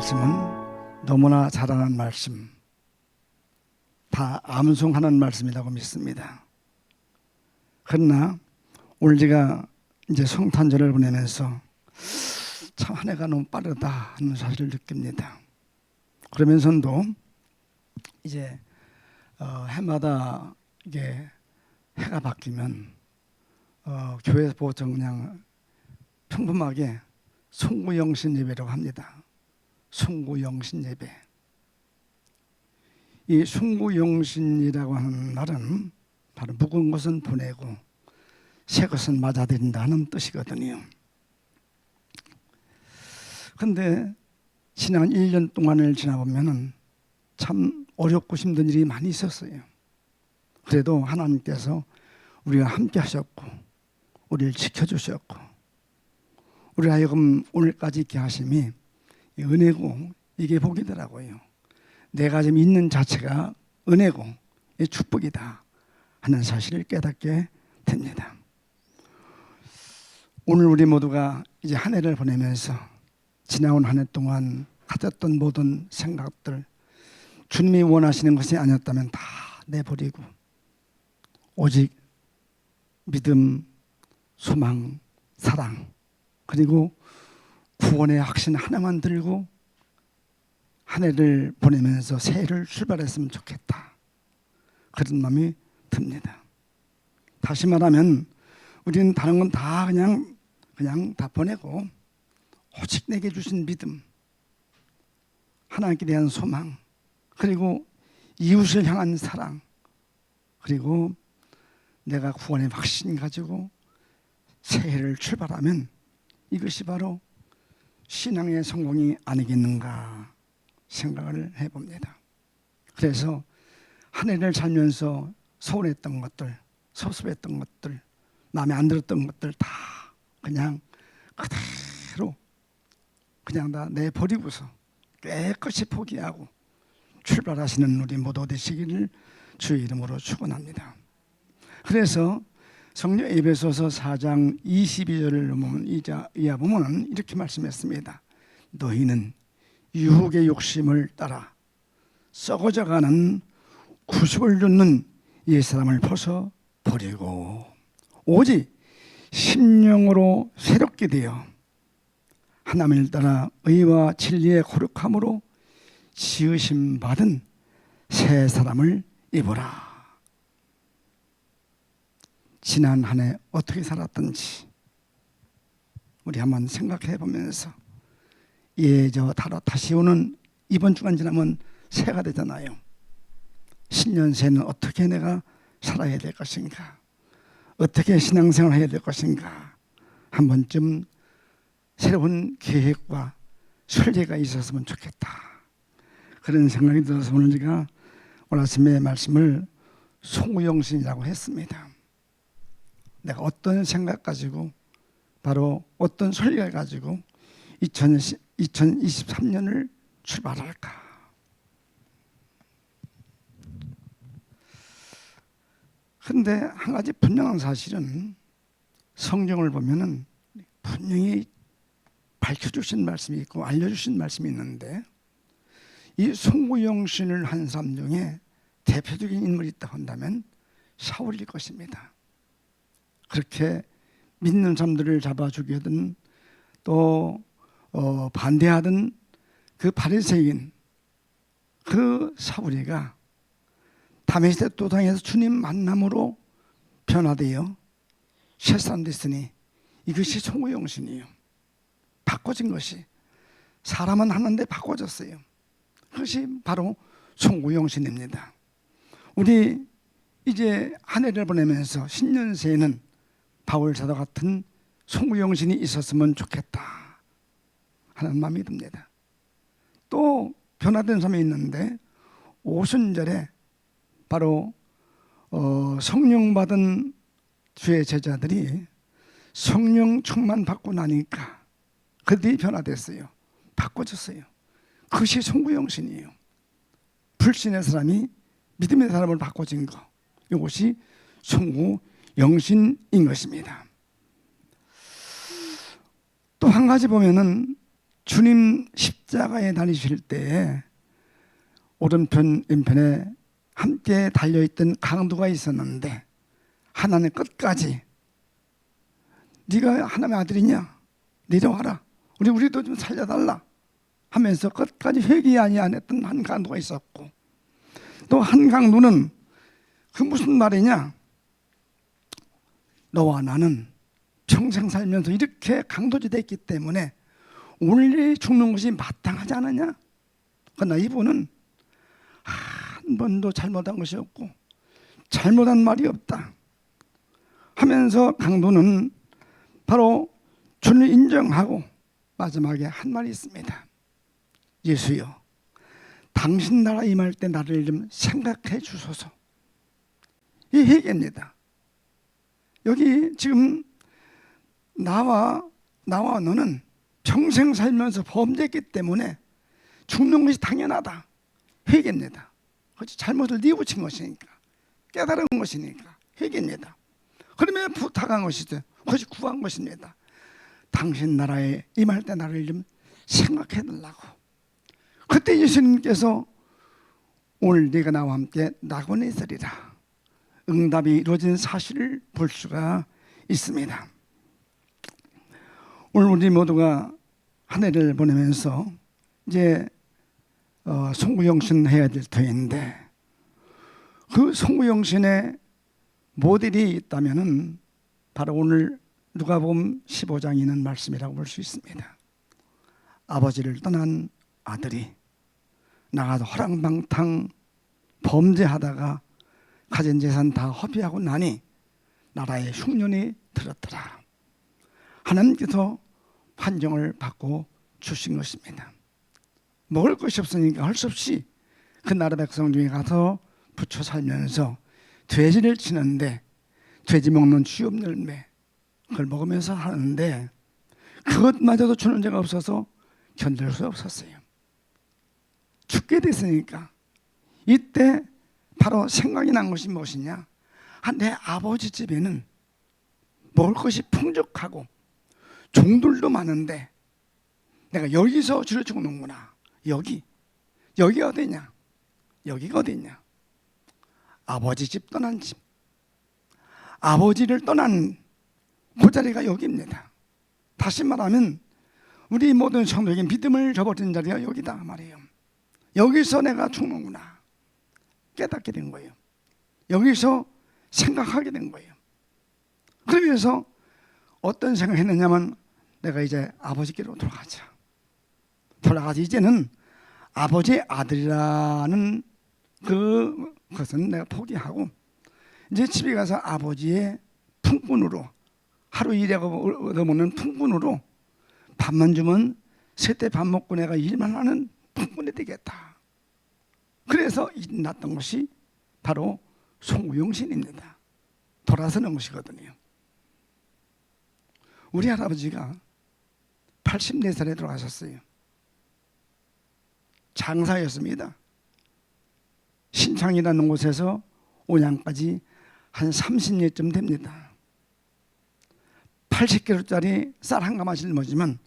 말씀은 너무나 잘 아는 말씀, 다 암송하는 말씀이라고 믿습니다. 그러나 오늘 제가 이제 성탄절을 보내면서 참 한 해가 너무 빠르다 하는 사실을 느낍니다. 그러면서도 이제 해마다 이게 해가 바뀌면 교회에서 보통 그냥 평범하게 송구영신 예배라고 합니다. 송구영신 예배. 이 송구영신이라고 하는 말은 바로 묵은 것은 보내고 새 것은 맞아들인다 하는 뜻이거든요. 그런데 지난 1년 동안을 지나보면 참 어렵고 힘든 일이 많이 있었어요. 그래도 하나님께서 우리가 함께 하셨고 우리를 지켜주셨고 우리 하여금 오늘까지 있게 하심이 은혜고 이게 복이더라고요. 내가 지금 있는 자체가 은혜고 축복이다 하는 사실을 깨닫게 됩니다. 오늘 우리 모두가 이제 한 해를 보내면서 지나온 한 해 동안 가졌던 모든 생각들, 주님이 원하시는 것이 아니었다면 다 내버리고 오직 믿음, 소망, 사랑, 그리고 구원의 확신 하나만 들고 한 해를 보내면서 새해를 출발했으면 좋겠다, 그런 마음이 듭니다. 다시 말하면 우리는 다른 건 다 그냥 다 보내고 오직 내게 주신 믿음, 하나님께 대한 소망, 그리고 이웃을 향한 사랑, 그리고 내가 구원의 확신 가지고 새해를 출발하면 이것이 바로 신앙의 성공이 아니겠는가 생각을 해봅니다. 그래서 한 해를 살면서 서운했던 것들, 섭섭했던 것들, 마음에 안 들었던 것들 다 그냥 그대로 그냥 다 내버리고서 깨끗이 포기하고 출발하시는 우리 모두 되시기를 주의 이름으로 축원합니다. 그래서 성경 에베소서 4장 22절을 보면 이하 보면 이렇게 말씀했습니다. 너희는 유혹의 욕심을 따라 썩어져가는 구습을 줍는 옛사람을 벗어 버리고 오직 심령으로 새롭게 되어 하나님을 따라 의와 진리의 거룩함으로 지으심 받은 새 사람을 입어라. 지난 한 해 어떻게 살았던지 우리 한번 생각해 보면서 다시 오는 이번 주간 지나면 새해가 되잖아요. 신년 새는 어떻게 내가 살아야 될 것인가, 어떻게 신앙생활을 해야 될 것인가, 한 번쯤 새로운 계획과 설계가 있었으면 좋겠다, 그런 생각이 들어서 오늘 제가 오늘 아침에 말씀을 송구영신이라고 했습니다. 내가 어떤 생각 가지고 바로 어떤 설계를 가지고 2023년을 출발할까. 그런데 한 가지 분명한 사실은 성경을 보면은 분명히 밝혀주신 말씀이 있고 알려주신 말씀이 있는데, 이 송구영신을 한 사람 중에 대표적인 인물이 있다고 한다면 사울일 것입니다. 그렇게 믿는 사람들을 잡아 죽이든 또 반대하던 그 바리새인 그 사울이가 다메섹 도상에서 주님 만남으로 변화되어 새 사람 됐으니 이것이 송구영신이에요. 바꿔진 것이, 사람은 하는데 바꿔졌어요. 그것이 바로 송구영신입니다. 우리 이제 한 해를 보내면서 신년 새해는 바울 사도 같은 송구영신이 있었으면 좋겠다 하는 마음이 듭니다. 또 변화된 사람이 있는데 오순절에 바로 성령 받은 주의 제자들이 성령 충만 받고 나니까 그들이 변화됐어요. 바꿔졌어요. 그것이 송구영신이에요. 불신의 사람이 믿음의 사람을 바꿔진 거, 이것이 송구영신인 것입니다. 또 한 가지 보면은 주님 십자가에 다니실 때 오른편 왼편에 함께 달려있던 강도가 있었는데 하나님 끝까지 네가 하나님의 아들이냐? 내려와라. 우리도 좀 살려달라 하면서 끝까지 회개 안 했던 한 강도가 있었고, 또 한 강도는 그 무슨 말이냐? 너와 나는 평생 살면서 이렇게 강도지 됐기 때문에 오늘 죽는 것이 마땅하지 않느냐? 그러나 이분은 한 번도 잘못한 것이 없고 잘못한 말이 없다 하면서 강도는 바로 주를 인정하고 마지막에 한 말이 있습니다. 예수여, 당신 나라 임할 때 나를 좀 생각해 주소서. 이 회개입니다. 여기 지금 나와 너는 평생 살면서 범죄했기 때문에 죽는 것이 당연하다. 회개입니다. 그렇지, 잘못을 뉘우친 것이니까, 깨달은 것이니까 회개입니다. 그러면 부탁한 것이죠. 그것이 구한 것입니다. 당신 나라에 임할 때 나를 좀 생각해 달라고. 그때 예수님께서 오늘 네가 나와 함께 낙원에 있으리라 응답이 이루어진 사실을 볼 수가 있습니다. 오늘 우리 모두가 한 해를 보내면서 이제 송구영신 해야 될 터인데, 그 송구영신의 모델이 있다면은 바로 오늘 누가복음 15장에 있는 말씀이라고 볼 수 있습니다. 아버지를 떠난 아들이 나가서 허랑방탕 범죄하다가 가진 재산 다 허비하고 나니 나라에 흉년이 들었더라. 하나님께서 판정을 받고 주신 것입니다. 먹을 것이 없으니까 할 수 없이 그 나라 백성 중에 가서 붙여 살면서 돼지를 치는데, 돼지 먹는 쥐업 열매 그걸 먹으면서 하는데 그것마저도 주는 자가 없어서 견딜 수 없었어요. 죽게 됐으니까 이때 바로 생각이 난 것이 무엇이냐? 내 아버지 집에는 먹을 것이 풍족하고 종들도 많은데 내가 여기서 주를 죽는구나. 여기가 어디냐? 여기가 어디냐? 아버지 집 떠난 집, 아버지를 떠난 그 자리가 여기입니다. 다시 말하면 우리 모든 성도에게 믿음을 저버린 자리가 여기다 말이에요. 여기서 내가 죽는구나 깨닫게 된 거예요. 여기서 생각하게 된 거예요. 그러면서 어떤 생각했느냐면 내가 이제 아버지께로 돌아가서 이제는 아버지의 아들이라는 그것은 내가 포기하고 이제 집에 가서 아버지의 품꾼으로, 하루 일하고 얻어먹는 품꾼으로 밥만 주면 세때 밥 먹고 내가 일만 하는 품꾼이 되겠다. 그래서 났던 것이 바로 송구영신입니다. 돌아서는 것이거든요. 우리 할아버지가 84살에 돌아가셨어요. 장사였습니다. 신창이라는 곳에서 온양까지 한 30리쯤 됩니다. 80kg짜리 쌀 한 가마를 짊어지면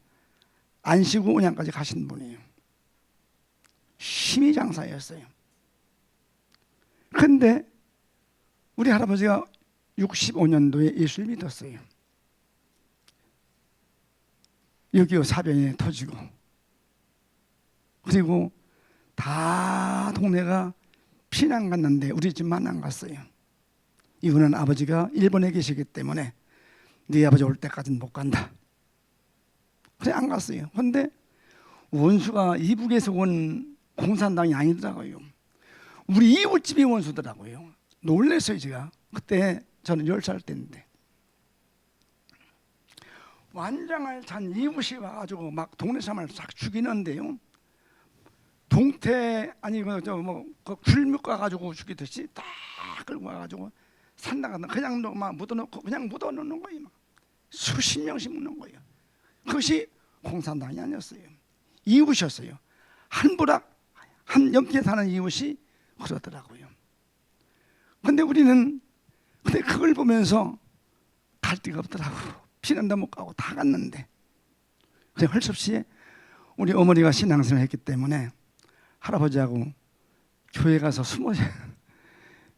안 쉬고 온양까지 가신 분이에요. 심히 장사였어요. 그런데 우리 할아버지가 65년도에 예수를 믿었어요. 6.25 사변이 터지고, 그리고 다 동네가 피난 갔는데 우리 집만 안 갔어요. 이유는 아버지가 일본에 계시기 때문에 네 아버지 올 때까지는 못 간다. 그래 안 갔어요. 그런데 원수가 이북에서 온 공산당이 아니더라고요. 우리 이웃집이 원수더라고요. 놀랐어요 제가. 그때 저는 10살 때인데 완장을 잔 이웃이 와가지고 막 동네 사람을 싹 죽이는데요. 동태 아니 그 귤묵 가가지고 죽이듯이 딱 끌고 와가지고 산나가다 그냥 막 묻어놓고 그냥 묻어놓는 거예요. 막 수십 명씩 묻는 거예요. 그것이 공산당이 아니었어요. 이웃이었어요. 한 부락 한 옆에 사는 이웃이 그러더라고요. 근데 우리는 근데 그걸 보면서 갈 데가 없더라고. 피난도 못 가고 다 갔는데 그냥 할 수 없이 우리 어머니가 신앙생활을 했기 때문에 할아버지하고 교회 가서 숨어서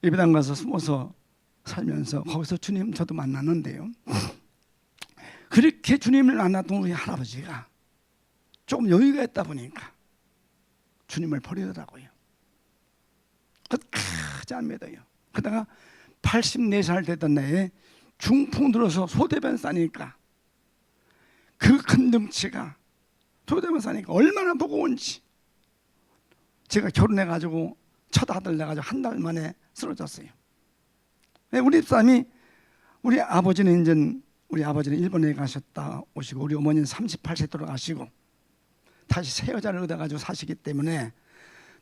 예배당 가서 숨어서 살면서 거기서 주님 저도 만났는데요. 그렇게 주님을 만났던 우리 할아버지가 조금 여유가 있다 보니까 주님을 버리더라고요. 끝까지 안 믿어요. 그러다가 84살 되던 해에 중풍 들어서 소대변 싸니까 그 큰 덩치가 소대변 싸니까 얼마나 무거운지 제가 결혼해가지고 첫 아들 내가지고 한 달 만에 쓰러졌어요. 우리 집사람이 우리 아버지는 일본에 가셨다 오시고 우리 어머니는 38세 돌아가시고 다시 새 여자를 얻어가지고 사시기 때문에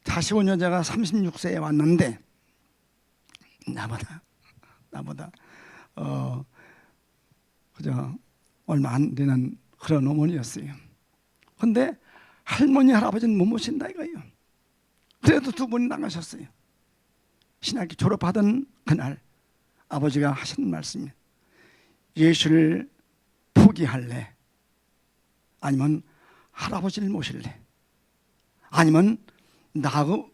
다시 온 여자가 36세에 왔는데 나보다 그저 얼마 안 되는 그런 어머니였어요. 근데 할머니 할아버지는 못 모신다 이거예요. 그래도 두 분이 나가셨어요. 신학교 졸업하던 그날 아버지가 하신 말씀이 예수를 포기할래? 아니면 할아버지를 모실래? 아니면 나하고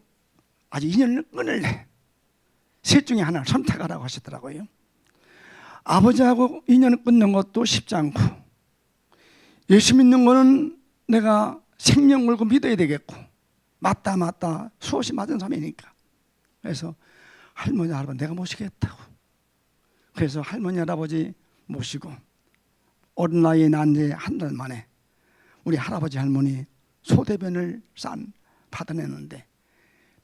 아주 인연을 끊을래? 셋 중에 하나를 선택하라고 하시더라고요. 아버지하고 인연을 끊는 것도 쉽지 않고 예수 믿는 거는 내가 생명 걸고 믿어야 되겠고 맞다 수없이 맞은 사람이니까 그래서 할머니 할아버지 내가 모시겠다고 그래서 할머니 할아버지 모시고 어린 나이에 난 지 한 달 만에 우리 할아버지 할머니 소대변을 받아내는데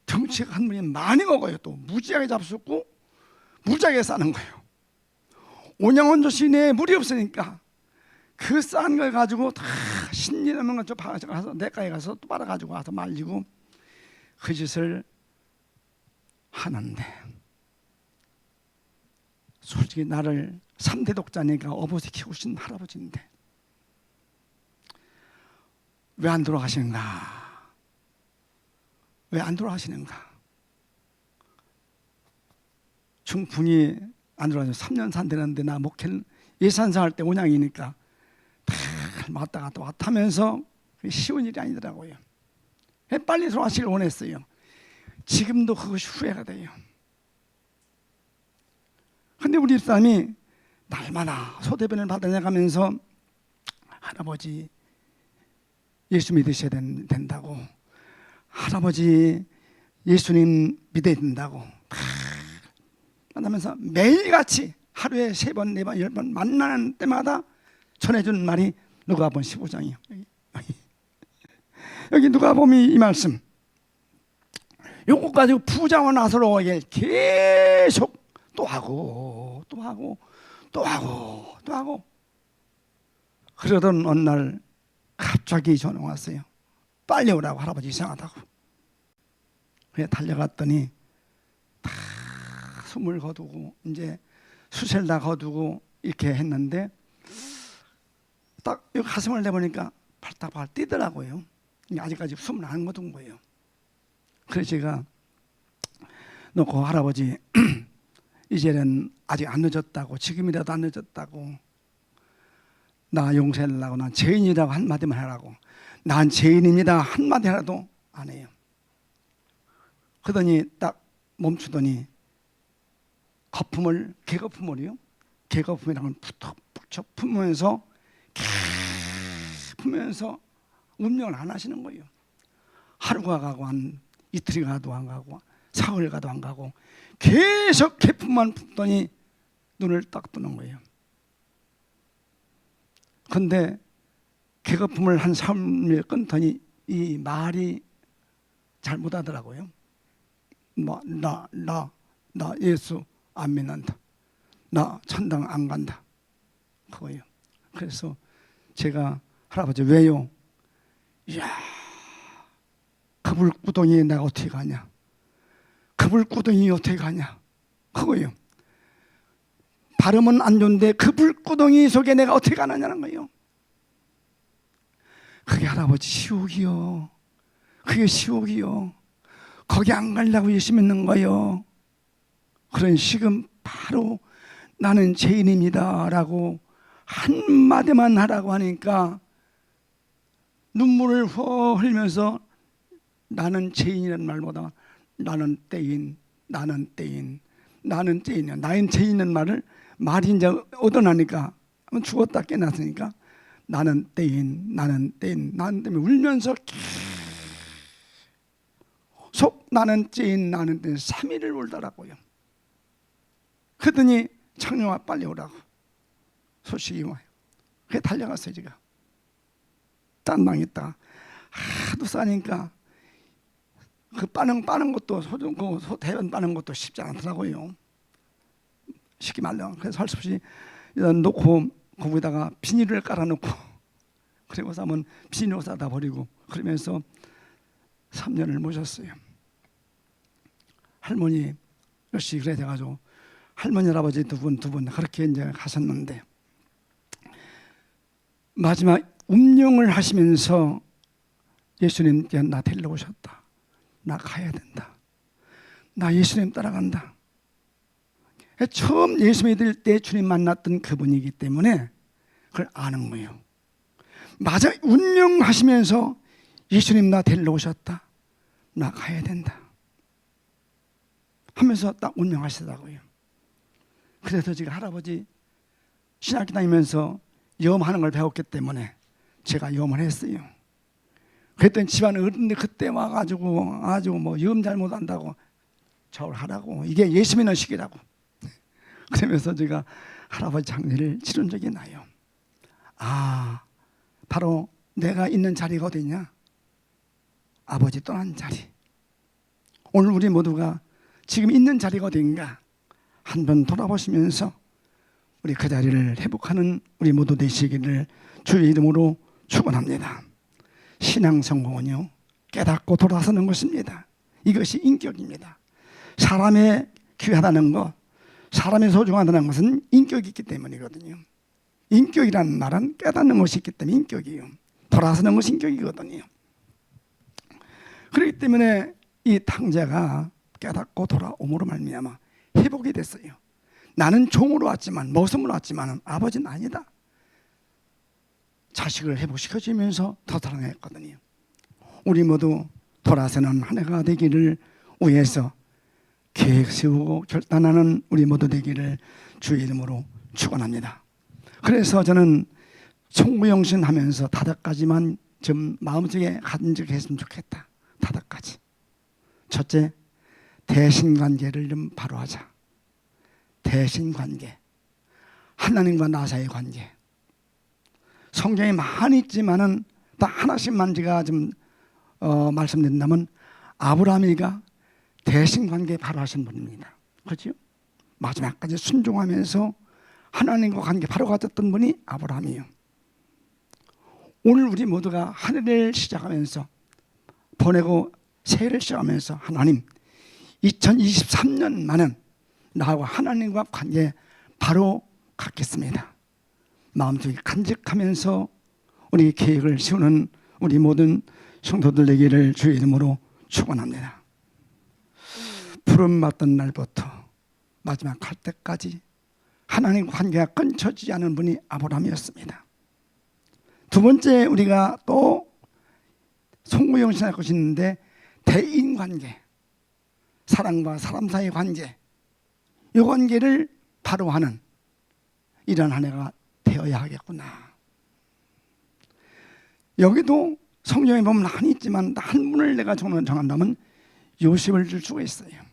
덩치가 한 분이 많이 먹어요. 또 무지하게 잡숫고 무지하게 싸는 거예요. 온양원조 시내에 물이 없으니까 그 싼 걸 가지고 다 신이라는 걸 좀 가서 내과에 가서 또 빨아가지고 와서 말리고 그 짓을 하는데 솔직히 나를 3대 독자니까 어버이 키우신 할아버지인데 왜 안 돌아가시는가? 왜 안 돌아가시는가? 중풍이 안 돌아가서 3년 산되는데 나 목회는 예산사 할 때 온양이니까 왔다 갔다 왔다 하면서 쉬운 일이 아니더라고요. 빨리 돌아가시길 원했어요. 지금도 그것이 후회가 돼요. 근데 우리 집사람이 날마다 소대변을 받아내가면서 할아버지 예수 믿으셔야 된다고 할아버지 예수님 믿어야 된다고 만나면서 매일같이 하루에 3번, 4번, 10번 만나는 때마다 전해준 말이 누가복음 15장이요. 여기 누가복음이 이 말씀 요거 가지고 부자와 나사로에게 계속 또 하고 그러던 어느 날 갑자기 전화 왔어요. 빨리 오라고 할아버지 이상하다고. 그래 달려갔더니 다 숨을 거두고 이제 수세를 다 거두고 이렇게 했는데 딱 여기 가슴을 내보니까 발딱발 뛰더라고요. 아직까지 숨을 안 거둔 거예요. 그래서 제가 놓고 할아버지 이제는 아직 안 늦었다고 지금이라도 안 늦었다고 나 용서해달라고 난 죄인이라고 한마디만 하라고 난 죄인입니다 한마디 하나도 안 해요. 그러더니 딱 멈추더니 거품을 개거품을요 개거품이라는 걸 푹 품으면서 운명을 안 하시는 거예요. 하루가 가고 한 이틀이 가도 안 가고 사흘 가도 안 가고 계속 개품만 품더니 눈을 딱 뜨는 거예요. 근데 개거품을 한 3일 끊더니 이 말이 잘 못하더라고요. 나 예수 안 믿는다. 나 천당 안 간다. 그거예요. 그래서 제가 할아버지 왜요? 이야 그 불구덩이에 내가 어떻게 가냐? 그 불구덩이 어떻게 가냐? 그거예요. 발음은 안 좋은데 그 불구덩이 속에 내가 어떻게 가느냐는 거예요. 그게 할아버지 시옥이요. 그게 시옥이요. 거기 안 가려고 예수 믿는 거요. 그런 지금 바로 나는 죄인입니다 라고 한마디만 하라고 하니까 눈물을 흘리면서 나는 죄인이라는 말보다 나는 떼인, 나는 떼인, 나는 떼인이야. 나는 죄인이라는 말이 이제 얻어나니까 죽었다 깨났으니까 나는 떼인, 나는 떼인, 나는 때문에 울면서 계속 나는 떼인, 나는 떼인 3일을 울더라고요. 그러더니 창녀가 빨리 오라고 소식이 와요. 그게 달려갔어요. 제가 딴 방에 있다가 하도 싸니까 그 빠는 것도 대변 빠는 것도 쉽지 않더라고요. 쉽게 말려. 그래서 할 수 없이 놓고 거기다가 비닐을 깔아놓고 그리고서 한번 비닐을 싸다 버리고 그러면서 3년을 모셨어요. 할머니 역시 그래 돼가지고 할머니 할아버지 두 분 그렇게 이제 가셨는데 마지막 운명을 하시면서 예수님께 나 데리러 오셨다. 나 가야 된다. 나 예수님 따라간다. 처음 예수 믿을 때 주님 만났던 그분이기 때문에 그걸 아는 거예요. 맞아, 운명하시면서 예수님 나 데리러 오셨다. 나 가야 된다. 하면서 딱 운명하시더라고요. 그래서 지금 할아버지 신학교 다니면서 염하는 걸 배웠기 때문에 제가 염을 했어요. 그랬더니 집안 어른들 그때 와가지고 아주 염 잘못한다고 저를 하라고, 이게 예수 믿는 시기라고. 그러면서 제가 할아버지 장례를 치른 적이 나요. 아, 바로 내가 있는 자리가 어디냐? 아버지 떠난 자리. 오늘 우리 모두가 지금 있는 자리가 어딘가 한번 돌아보시면서 우리 그 자리를 회복하는 우리 모두 되시기를 주의 이름으로 축원합니다. 신앙 성공은요, 깨닫고 돌아서는 것입니다. 이것이 인격입니다. 사람의 귀하다는 것, 사람의 소중하다는 것은 인격이 있기 때문이거든요. 인격이라는 말은 깨닫는 것이 있기 때문에 인격이에요. 돌아서는 것이 인격이거든요. 그렇기 때문에 이 탕자가 깨닫고 돌아옴으로 말미암아 회복이 됐어요. 나는 종으로 왔지만, 모성으로 왔지만 아버지는 아니다. 자식을 회복시켜주면서 더 사랑했거든요. 우리 모두 돌아서는 한 해가 되기를 위해서 계획 세우고 결단하는 우리 모두 되기를 주의 이름으로 축원합니다. 그래서 저는 송구영신 하면서 5가지만 좀 마음속에 간직했으면 좋겠다. 5가지. 첫째, 대신관계를 좀 바로 하자. 대신관계, 하나님과 나 사이의 관계. 성경에 많이 있지만은 딱 하나씩만 제가 좀 말씀드린다면 아브라함이가 대신관계 바로 하신 분입니다. 그렇죠? 마지막까지 순종하면서 하나님과 관계 바로 가졌던 분이 아브라함이에요. 오늘 우리 모두가 한 해를 시작하면서 보내고 새해를 시작하면서 하나님 2023년만은 나하고 하나님과 관계 바로 갖겠습니다. 마음속에 간직하면서 우리 계획을 세우는 우리 모든 성도들 되기를 주의 이름으로 축원합니다. 부름 받던 날부터 마지막 갈 때까지 하나님 관계가 끊쳐지지 않은 분이 아브라함이었습니다. 두 번째, 우리가 또 송구영신할 것이 있는데 대인관계, 사람과 사람 사이의 관계, 이 관계를 바로 하는 이런 한 해가 되어야 하겠구나. 여기도 성경에 보면 많이 있지만 한 분을 내가 정한다면 요셉을 줄 수가 있어요.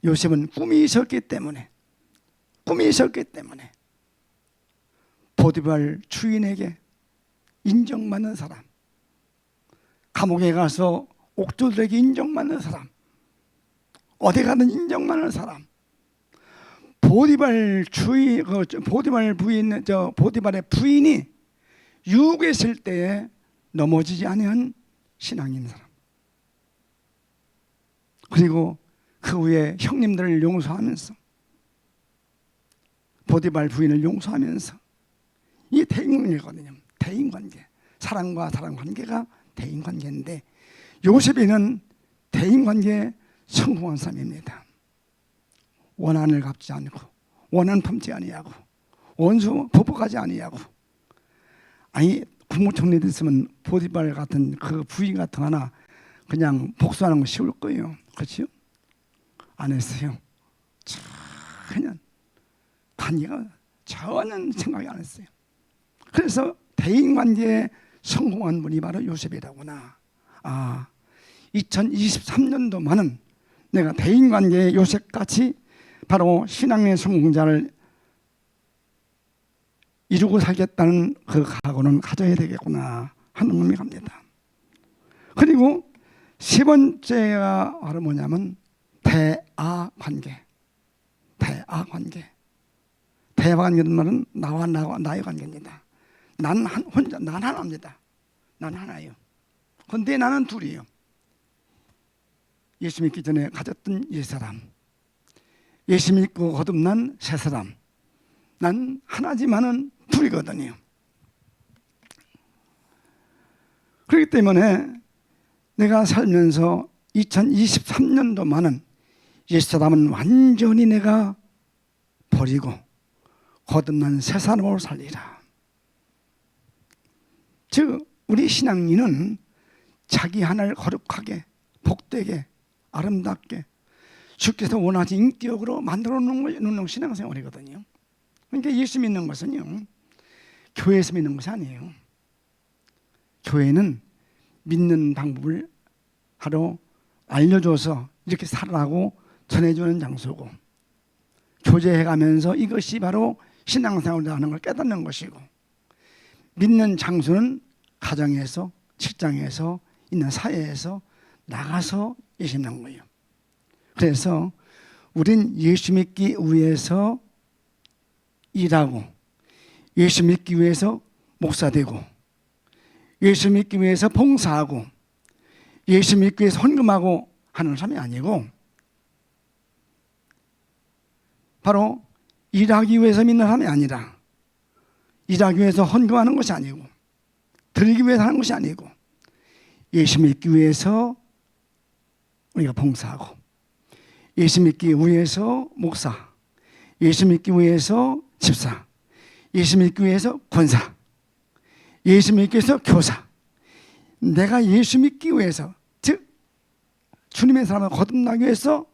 요셉은 꿈이 있었기 때문에 보디발 주인에게 인정받는 사람, 감옥에 가서 옥조들에게 인정받는 사람, 어디 가든 인정받는 사람, 보디발 보디발의 부인이 유혹에 있을 때에 넘어지지 아니한 신앙인 사람, 그리고 그 후에 형님들을 용서하면서 보디발 부인을 용서하면서, 이게 대인관계거든요. 대인관계, 사랑과 사랑 관계가 대인관계인데 요셉이는 대인관계에 성공한 사람입니다. 원한을 갚지 않고, 원한 품지 아니하고, 원수 보복하지 아니하고, 아니 국무총리 됐으면 보디발 같은 그 부인 같은 거 하나 그냥 복수하는 거 쉬울 거예요. 그렇죠? 안 했어요. 전혀 관계가 전혀 생각이 안 했어요. 그래서 대인관계에 성공한 분이 바로 요셉이라구나. 2023년도만은 내가 대인관계의 요셉같이 바로 신앙의 성공자를 이루고 살겠다는 그 각오는 가져야 되겠구나 하는 마음이 갑니다. 그리고 세 번째가 바로 뭐냐면 대아관계. 대아관계. 대아관계는 말은 나와 나의 관계입니다. 난 혼자, 난 하나입니다. 난 하나예요. 근데 나는 둘이에요. 예수 믿기 전에 가졌던 옛사람, 예수 믿고 거듭난 새사람. 난 하나지만은 둘이거든요. 그렇기 때문에 내가 살면서 2023년도만은 옛사람은 완전히 내가 버리고 거듭난 새사람으로 살리라. 즉 우리 신앙인은 자기 하나를 거룩하게 복되게 아름답게 주께서 원하신 인격으로 만들어 놓는 신앙생활이거든요. 그러니까 예수 믿는 것은요 교회에서 믿는 것이 아니에요. 교회는 믿는 방법을 하러 알려줘서 이렇게 살라고 전해주는 장소고, 교제해가면서 이것이 바로 신앙생활이라는 걸 깨닫는 것이고, 믿는 장소는 가정에서, 직장에서, 있는 사회에서 나가서 예수 믿는 거예요. 그래서 우린 예수 믿기 위해서 일하고, 예수 믿기 위해서 목사되고, 예수 믿기 위해서 봉사하고, 예수 믿기 위해서 헌금하고 하는 사람이 아니고, 바로 일하기 위해서 믿는 사람이 아니라, 일하기 위해서 헌금하는 것이 아니고, 드리기 위해서 하는 것이 아니고, 예수 믿기 위해서 우리가 봉사하고, 예수 믿기 위해서 목사, 예수 믿기 위해서 집사, 예수 믿기 위해서 권사, 예수 믿기 위해서 교사. 내가 예수 믿기 위해서, 즉 주님의 사람을 거듭나기 위해서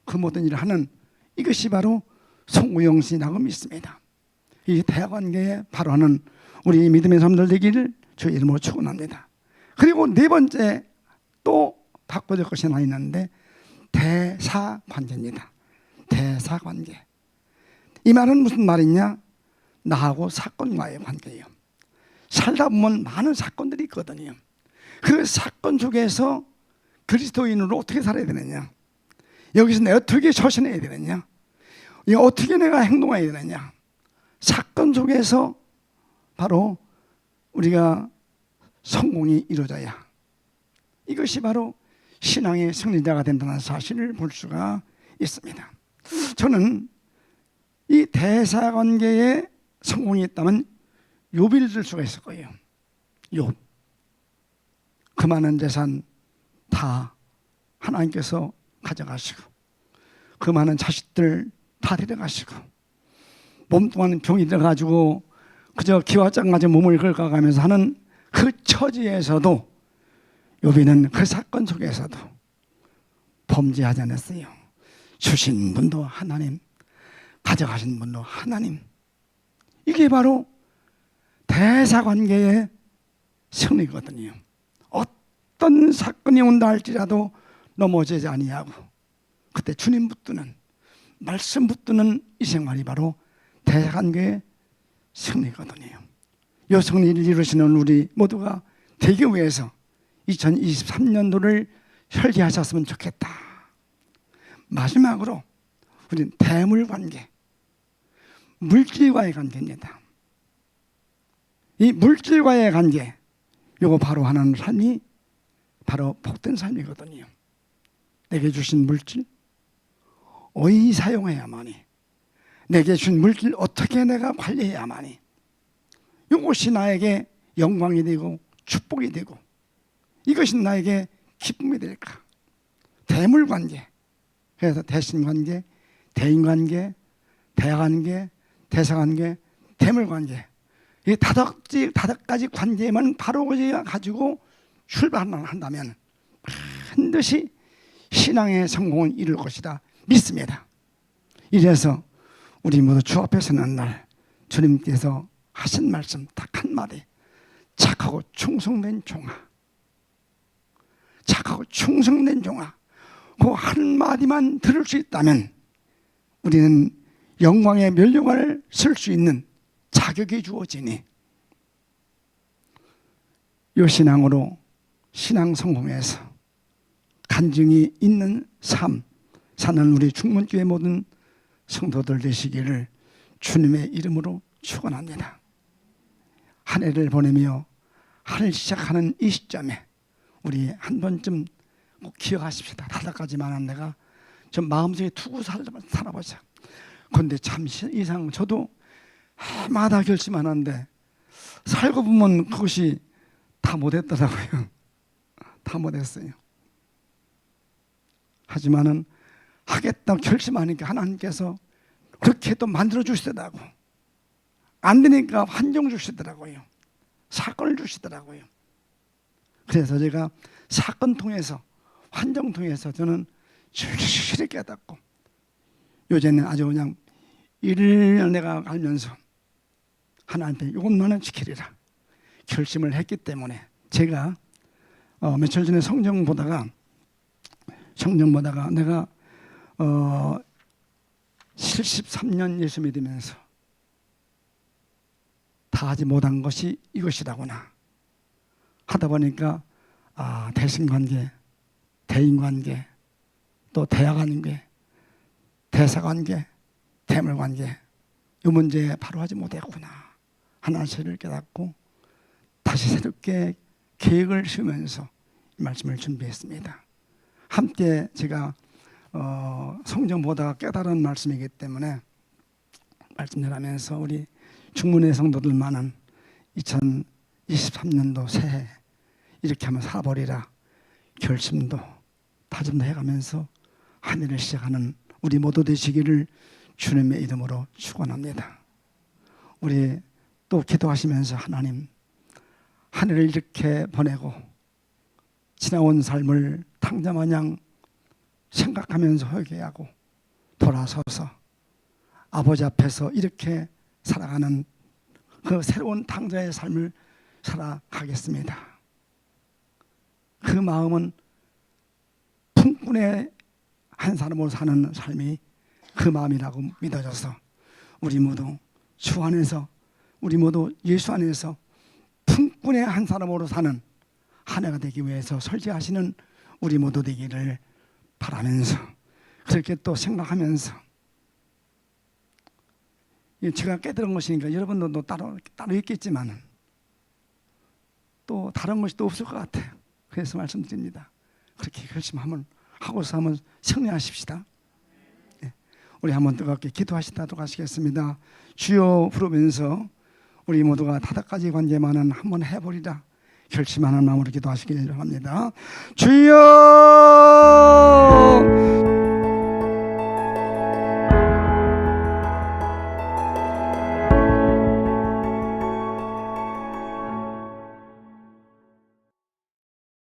그 모든 일을 하는, 이것이 바로 성공영신이라고 믿습니다. 이 대화관계에 바로 하는 우리 믿음의 사람들 되기를 주의 이름으로 축원합니다. 그리고 네 번째 또 바꿔줄 것이 하나 있는데 대사관계입니다. 대사관계. 이 말은 무슨 말이냐? 나하고 사건과의 관계예요. 살다 보면 많은 사건들이 있거든요. 그 사건 속에서 그리스도인으로 어떻게 살아야 되느냐, 여기서 내가 어떻게 처신해야 되느냐, 어떻게 내가 행동해야 되느냐, 사건 속에서 바로 우리가 성공이 이루어져야, 이것이 바로 신앙의 승리자가 된다는 사실을 볼 수가 있습니다. 저는 이 대사관계에 성공이 있다면 욥을 들 수가 있을 거예요. 욥. 그 많은 재산 다 하나님께서 가져가시고, 그 많은 자식들 다 데려가시고, 몸 동안 병이 들어가지고 그저 기와장 가지고 몸을 긁어가면서 하는 그 처지에서도 욥이는 그 사건 속에서도 범죄하지 않았어요. 주신 분도 하나님, 가져가신 분도 하나님. 이게 바로 대사관계의 승리거든요. 어떤 사건이 온다 할지라도 넘어지지 아니하고, 그때 주님 붙드는, 말씀 붙드는 이 생활이 바로 대사관계의 승리거든요. 이 승리를 이루시는 우리 모두가 되기 위해서 2023년도를 설계하셨으면 좋겠다. 마지막으로 우리는 대물관계, 물질과의 관계입니다. 이 물질과의 관계, 이거 바로 하는 삶이 바로 복된 삶이거든요. 내게 주신 물질 어이 사용해야만이, 내게 준 물질 어떻게 내가 관리해야만이, 이것이 나에게 영광이 되고 축복이 되고, 이것이 나에게 기쁨이 될까. 대물관계, 그래서 대신관계, 대인관계, 대관계, 대사관계, 대물관계, 이 다섯 가지 관계만 바로 가지고 출발한다면 반드시 신앙의 성공을 이룰 것이다 믿습니다. 이래서 우리 모두 주 앞에 서는 날 주님께서 하신 말씀 딱 한마디, 착하고 충성된 종아, 착하고 충성된 종아, 그 한마디만 들을 수 있다면 우리는 영광의 면류관을 쓸 수 있는 자격이 주어지니, 이 신앙으로 신앙 성공에서 간증이 있는 삶 사는 우리 충문교회 모든 성도들 되시기를 주님의 이름으로 축원합니다. 한 해를 보내며 한 해 시작하는 이 시점에 우리 한 번쯤 꼭 기억하십시다. 다섯 가지만은 내가 좀 마음속에 두고 살아보자. 그런데 참 이상 저도 해마다 결심하는데 살고 보면 그것이 다 못했더라고요. 다 못했어요. 하지만은 하겠다고 결심하니까 하나님께서 그렇게 또 만들어 주시더라고. 안 되니까 환경 주시더라고요. 사건을 주시더라고요. 그래서 제가 사건 통해서, 환경 통해서 저는 실실히 깨닫고, 요새는 아주 그냥 일을 내가 알면서 하나님께 이것만은 지키리라 결심을 했기 때문에, 제가 며칠 전에 성경 보다가 내가 73년 예수 믿으면서 다 하지 못한 것이 이것이라구나 하다 보니까 대신관계, 대인관계, 또 대화관계, 대사관계, 대물관계, 이 문제에 바로 하지 못했구나 하는 사실을 깨닫고 다시 새롭게 계획을 세우면서 이 말씀을 준비했습니다. 함께 제가 성경 보다가 깨달은 말씀이기 때문에 말씀 전하면서 우리 중문의 성도들만은 2023년도 새해 이렇게 한번 살아버리라 결심도 다짐도 해가면서 한 해를 시작하는 우리 모두 되시기를 주님의 이름으로 축원합니다. 우리 또 기도하시면서 하나님, 한 해를 이렇게 보내고 지나온 삶을 탕자마냥 생각하면서 회개하고 돌아서서 아버지 앞에서 이렇게 살아가는 그 새로운 탕자의 삶을 살아가겠습니다. 그 마음은 품꾼의 한 사람으로 사는 삶이 그 마음이라고 믿어져서 우리 모두 주 안에서, 우리 모두 예수 안에서 품꾼의 한 사람으로 사는 한 해가 되기 위해서 설계하시는 우리 모두 되기를 바라면서, 그렇게 또 생각하면서, 제가 깨달은 것이니까 여러분들도 따로 있겠지만 또 다른 것이 또 없을 것 같아요. 그래서 말씀드립니다. 그렇게 결심하면 하고서 한번 승리하십시다. 우리 한번 뜨겁게 기도하시도록 하시겠습니다. 주여 부르면서 우리 모두가 다섯 가지 관계만은 한번 해보리라 결심하는 마음으로 기도하시길 바랍니다. 주여